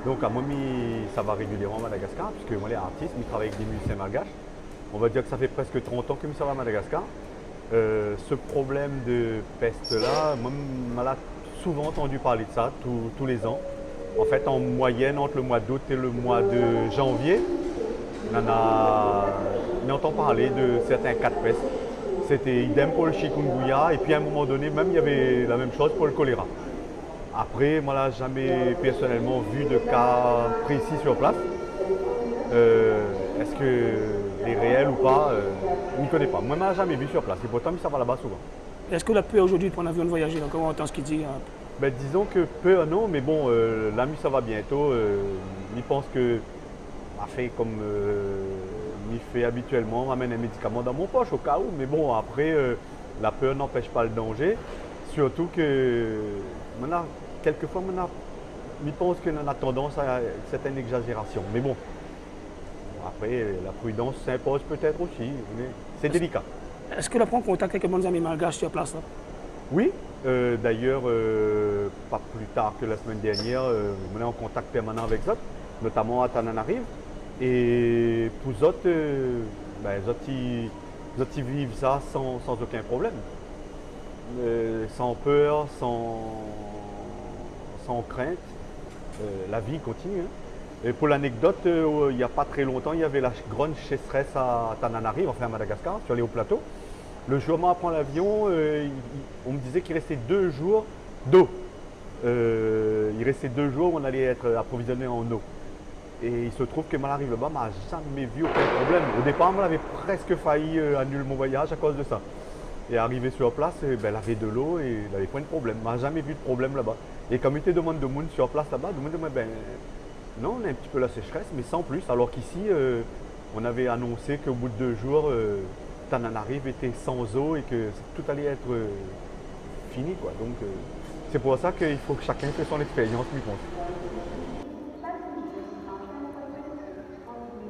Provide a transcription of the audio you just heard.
Donc à moi, ça va régulièrement à Madagascar, puisque moi, les artistes, je travaille avec des musiciens malgaches. On va dire que ça fait presque 30 ans que je vais à Madagascar. Ce problème de peste-là, moi, je l'ai souvent entendu parler de ça tous les ans. En fait, en moyenne, entre le mois d'août et le mois de janvier, on entend parler de certains cas de peste. C'était idem pour le chikungunya, et puis à un moment donné, même il y avait la même chose pour le choléra. Après, moi, je n'ai jamais personnellement vu de cas précis sur place. Est-ce que les réels ou pas, je ne connais pas. Moi, je n'ai jamais vu sur place, et pourtant, ça va là-bas souvent. Est-ce que la peur aujourd'hui de prendre l'avion de voyager, là, comment on entend ce qu'il dit hein? Ben, disons que peu, non, mais bon, l'ami, ça va bientôt. Il pense que a fait comme il fait habituellement, on ramène un médicament dans mon poche au cas où, mais bon, après, la peur n'empêche pas le danger. Surtout que maintenant, quelquefois, maintenant, il pense qu'on a tendance à certaines exagérations. Mais bon, après, la prudence s'impose peut-être aussi, mais c'est délicat. Est-ce que là prend contact avec les bons amis malgaches sur place là? Oui, d'ailleurs, pas plus tard que la semaine dernière, on est en contact permanent avec eux, notamment à Tananarive. Et pour eux autres, ils vivent ça sans aucun problème. Sans peur, sans crainte. La vie continue. Hein. Et pour l'anecdote, il n'y a pas très longtemps, il y avait la grande sécheresse à Tananarive, enfin à Madagascar, sur les hauts plateaux. Le jour où on prend l'avion, on me disait qu'il restait 2 jours d'eau. Il restait 2 jours où on allait être approvisionné en eau. Et il se trouve que arrive là-bas, je n'ai jamais vu aucun problème. Au départ, on avait presque failli annuler mon voyage à cause de ça. Et arrivé sur place, elle avait de l'eau et il n'avait pas de problème. Je n'ai jamais vu de problème là-bas. Et comme il te demande de monde sur place là-bas, non, on a un petit peu la sécheresse, mais sans plus. Alors qu'ici, on avait annoncé qu'au bout de 2 jours, Tananarive était sans eau et que tout allait être fini, quoi. Donc c'est pour ça qu'il faut que chacun fasse son expérience, je pense.